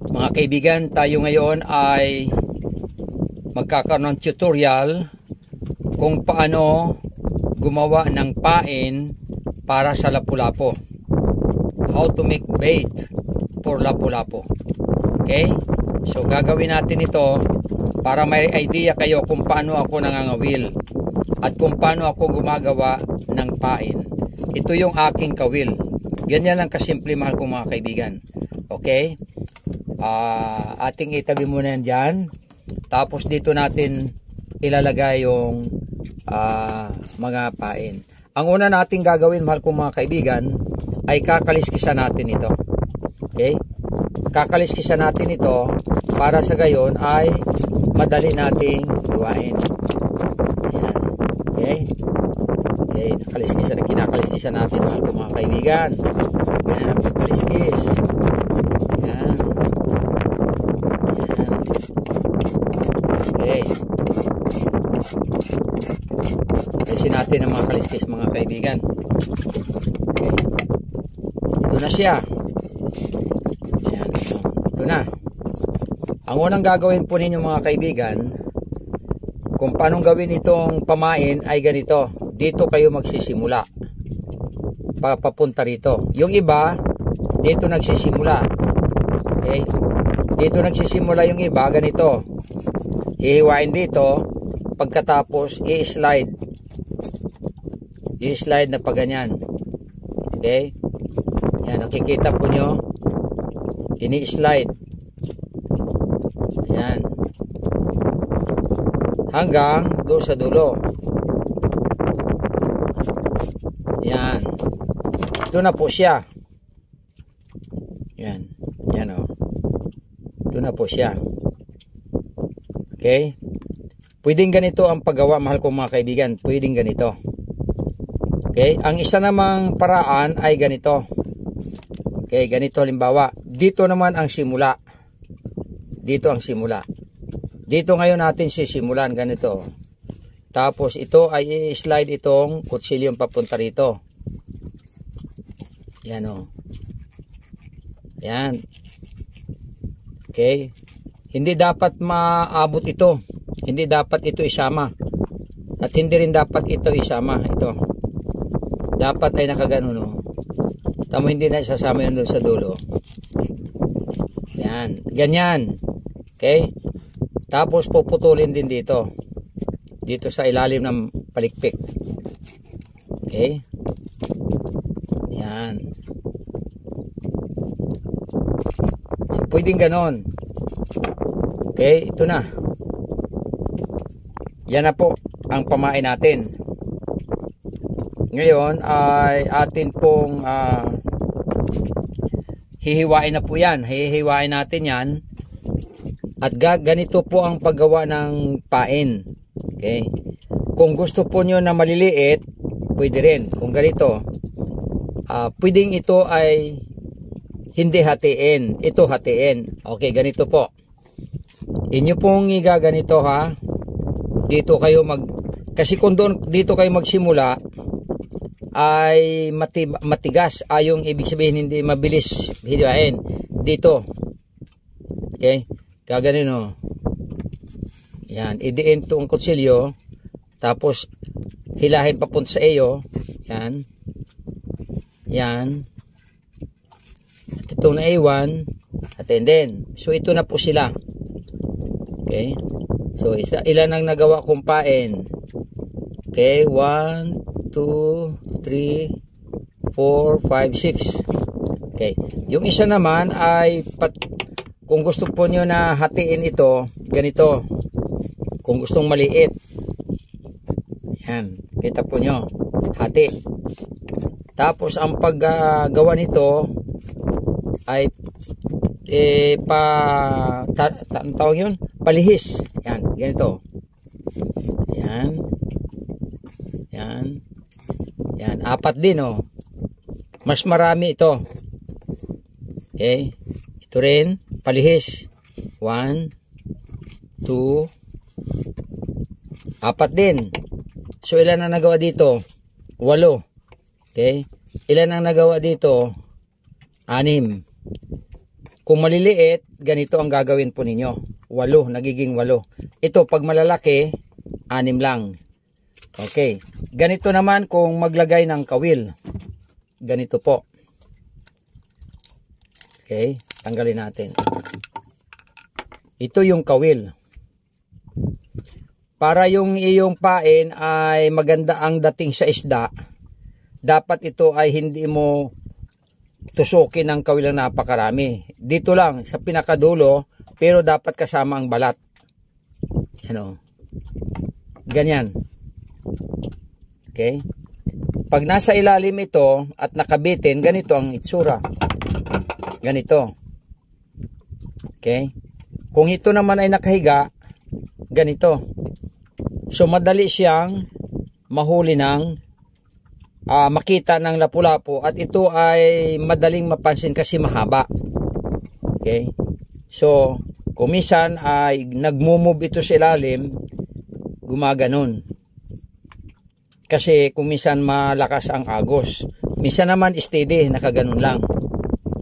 Mga kaibigan, tayo ngayon ay magkakaroon ng tutorial kung paano gumawa ng pain para sa lapu-lapu. How to make bait for lapu-lapu. Okay? So gagawin natin ito para may idea kayo kung paano ako nangangawil at kung paano ako gumagawa ng pain. Ito yung aking kawil. Ganyan lang kasimple, mahal kong mga kaibigan. Okay? Ating itabi muna yan dyan. Tapos dito natin ilalagay yung mga pain. Ang una nating gagawin, mahal kong mga kaibigan, ay kakaliskisan natin ito. Okay? Kakaliskisan natin ito para sa gayon ay madali nating gawain. Ayan. Okay? Okay, kinakaliskisan natin, mahal kong mga kaibigan. Ayan, pagkaliskis. Ayan. Okay. Alisin natin ang mga kaliskis, mga kaibigan. Okay. Ito na siya. Ayan. Ito na. Ang unang gagawin po ninyo, mga kaibigan, kung paano gawin itong pamain ay ganito. Dito kayo magsisimula. Papunta rito. Yung iba, dito nagsisimula. Okay? Dito nagsisimula yung iba, ganito. Hihiwain dito, pagkatapos i-slide. I-slide na paganyan. Okay? Yan, nakikita po nyo. Ini-slide. Yan. Hanggang doon sa dulo. Yan. Ito na po siya. Yan. Yan o. Ito na po siya. Okay? Pwedeng ganito ang paggawa, mahal kong mga kaibigan. Pwedeng ganito. Okay? Ang isa namang paraan ay ganito. Okay? Ganito halimbawa. Dito naman ang simula. Dito ang simula. Dito ngayon natin sisimulan. Ganito. Tapos ito ay i-slide itong kutsilyo papunta rito. Yan o. Yan. Okay? Hindi dapat maabot ito. Hindi dapat ito isama. At hindi rin dapat ito isama. Ito. Dapat ay nakaganon o. Tama, hindi na isasama yun doon sa dulo. Yan. Ganyan. Okay? Tapos puputulin din dito. Dito sa ilalim ng palikpik. Okay? Yan. So, pwedeng ganon. Okay? Ito na. Yan na po ang pamain natin. Ngayon ay atin pong hihiwain na po yan. Hihiwain natin yan. At ganito po ang paggawa ng pain. Okay? Kung gusto po nyo na maliliit, pwede rin. Kung ganito, pwedeng ito ay hindi hatiin. Ito hatiin. Okay, ganito po. Inyo pong igaganito ha. Dito kayo kasi kung dito kayo magsimula, ay matigas. Yung ibig sabihin hindi mabilis hiwain. Dito. Okay? Gaganin o. Yan, idiin itong kutsilyo, tapos hilahin papunta sa iyo. Yan. Yan. At itong naiwan, atin din. So ito na po sila. Okay. So ilan ang nagawa kong pain? Okay, 1, 2, 3, 4, 5, 6. Okay. Yung isa naman ay kung gusto po nyo na hatiin ito, ganito. Kung gustong maliit. Yan. Kita po nyo. Hati. Tapos ang paggawa nito ay tawag yun? Palihis. Yan. Ganito. Yan. Yan. Yan. 4 din o. Mas marami ito. Okay. Ito rin. Palihis. 1, 2, 4 din. So ilan ang nagawa dito? 8. Okay? Ilan ang nagawa dito? 6. Kung maliliit, ganito ang gagawin po ninyo. 8, nagiging 8. Ito, pag malalaki, 6 lang. Okay. Ganito naman kung maglagay ng kawil. Ganito po. Okay. Tanggalin natin. Ito yung kawil. Para yung iyong pain ay maganda ang dating sa isda, dapat ito ay hindi mo tusukin ng kawil na napakarami. Dito lang, sa pinakadulo, pero dapat kasama ang balat. Ano? Ganyan. Okay? Pag nasa ilalim ito at nakabitin, ganito ang itsura. Ganito. Okay? Kung ito naman ay nakahiga, ganito. So, madali siyang mahuli ng makita ng lapu-lapu at ito ay madaling mapansin kasi mahaba. Okay? So, kung minsan ay nagmumove ito sa ilalim, gumaganon. Kasi kung minsan malakas ang agos. Minsan naman steady, nakaganon lang.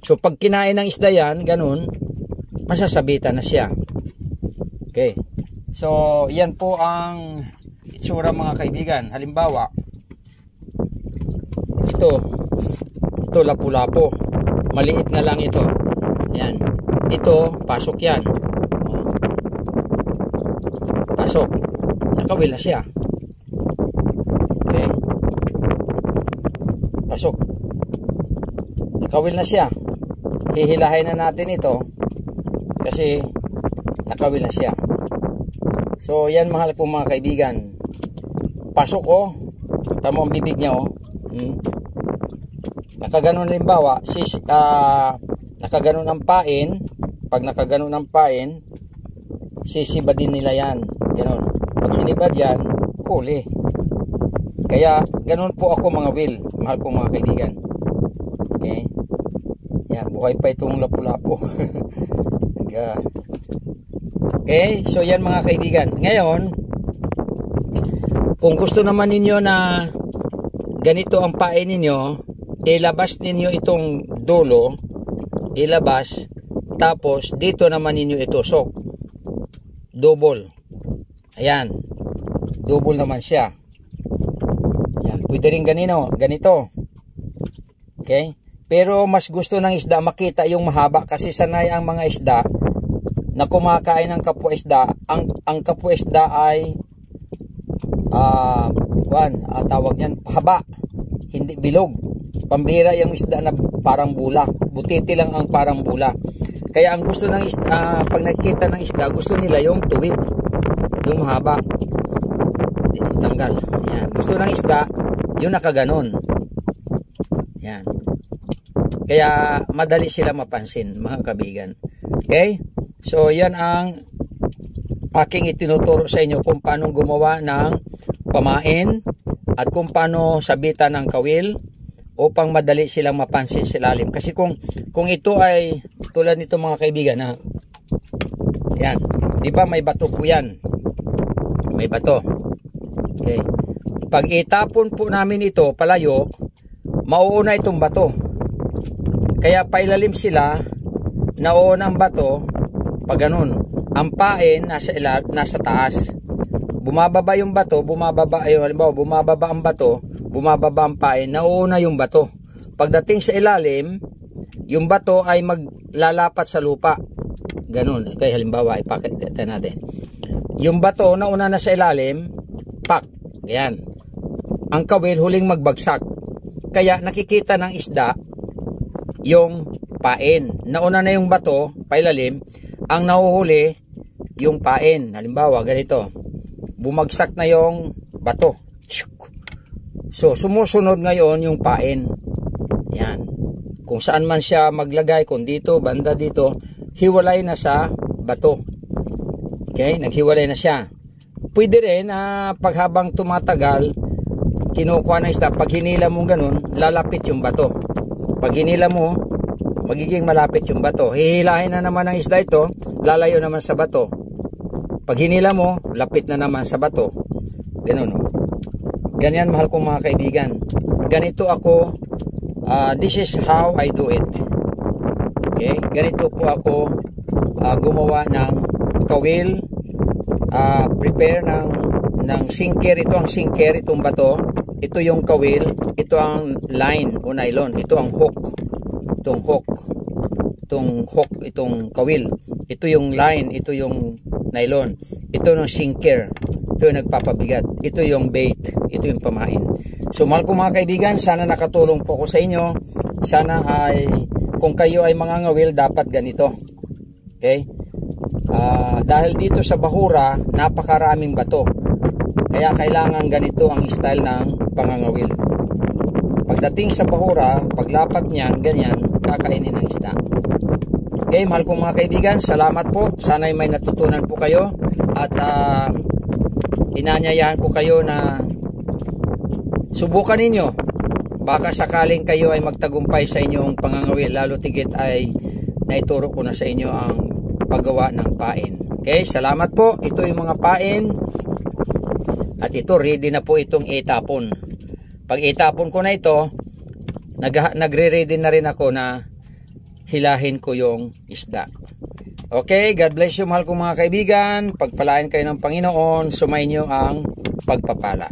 So, pag kinain ng isda yan, ganun, masasabitan na siya. Okay. So, yan po ang itsura mga kaibigan. Halimbawa, ito lapu-lapo. Maliit na lang ito. Yan. Ito, pasok yan. Pasok. Nakawil na siya. Okay. Pasok. Nakawil na siya. Hihilahin na natin ito kasi nakawil na siya. So, yan mahal po mga kaibigan. Pasok tamo ang bibig niya Nakaganon limbawa, nakaganon ang pain. Pag nakaganon ang pain, sisibadin nila yan. Ganon. Pag sinibad yan, huli. Kaya, ganon po ako mga will. Mahal po mga kaibigan. Okay. Yan, buhay pa itong lapu-lapo. Okay, so yan mga kaibigan. Ngayon, kung gusto naman ninyo na ganito ang pain ninyo, ilabas ninyo itong dulo, ilabas, tapos dito naman ninyo itusok. Double. Ayan. Double naman siya. Ayan. Pwede rin ganito. Okay? Pero mas gusto ng isda makita yung mahaba kasi sanay ang mga isda na kumakain ng kapwa isda. Ang kapwa isda ay tawag niyan haba, hindi bilog. Pambira yung isda na parang bula. Butiti lang ang parang bula. Kaya ang gusto ng isda, pag nakikita ng isda, gusto nila yung tuwid, yung mahaba. Hindi tanggal. Yan. Gusto ng isda, yung nakaganon. Yan. Kaya madali sila mapansin, mga kabigan. Okay? So, yan ang aking itinuturo sa inyo kung paano gumawa ng pamain at kung paano sabitan ng kawil upang madali silang mapansin sa ilalim. Kasi kung ito ay tulad nito mga kaibigan na yan, di ba may bato po yan? May bato. Okay. Pag itapon po namin ito palayo, mauuna itong bato. Kaya pailalim sila, nauuna ang bato, pag ganun. Ang pain nasa taas. Bumababa yung bato, bumababa ang bato, bumababa ang pain, nauuna yung bato. Pagdating sa ilalim, yung bato ay maglalapat sa lupa. Ganun. Okay, halimbawa, ipakita natin. Yung bato nauna na sa ilalim, pak. Ayan. Ang kawil huling magbagsak. Kaya nakikita ng isda yung pain. Nauna na yung bato, pailalim, ang nahuhuli yung pain. Halimbawa, ganito. Bumagsak na yung bato. So, sumusunod ngayon yung pain. Yan. Kung saan man siya maglagay, kung dito, banda dito, hiwalay na sa bato. Okay? Naghiwalay na siya. Pwede rin na paghabang tumatagal, kinukuha ng isda, pag hinila mo ganun, lalapit yung bato. Pag hinila mo, magiging malapit yung bato. Hihilahin na naman ng isda ito, lalayo naman sa bato. Pag hinila mo, lapit na naman sa bato. Ganun. Ganyan mahal kong mga kaibigan. Ganito ako, this is how I do it. Okay? Ganito po ako gumawa ng kawil, prepare ng sinker. Ito ang sinker, itong bato. Ito yung kawil, ito ang line o nylon, ito ang hook. Itong hook, itong kawil. Ito yung line, ito yung nylon. Ito yung sinker, ito yung nagpapabigat. Ito yung bait, ito yung pamain. So mahal ko mga kaibigan, sana nakatulong po ako sa inyo. Sana ay, kung kayo ay mga ngawil, dapat ganito. Okay? Dahil dito sa Bahura, napakaraming bato. Kaya kailangan ganito ang style ng pangangawil. Pagdating sa Bahura, paglapat niyan, ganyan, kakainin ng isda. Okay, mahal kong mga kaibigan, salamat po. Sana'y may natutunan po kayo. At inanyayahan ko kayo na subukan ninyo. Baka sakaling kayo ay magtagumpay sa inyong pangangawil. Lalo tigit ay naituro ko na sa inyo ang paggawa ng pain. Okay, salamat po. Ito yung mga pain. At ito, ready na po itong itapon. Pag itapon ko na ito, nagre-ready na rin ako na hilahin ko yung isda. Okay, God bless you, mahal kong mga kaibigan. Pagpalain kayo ng Panginoon, sumainyo ang pagpapala.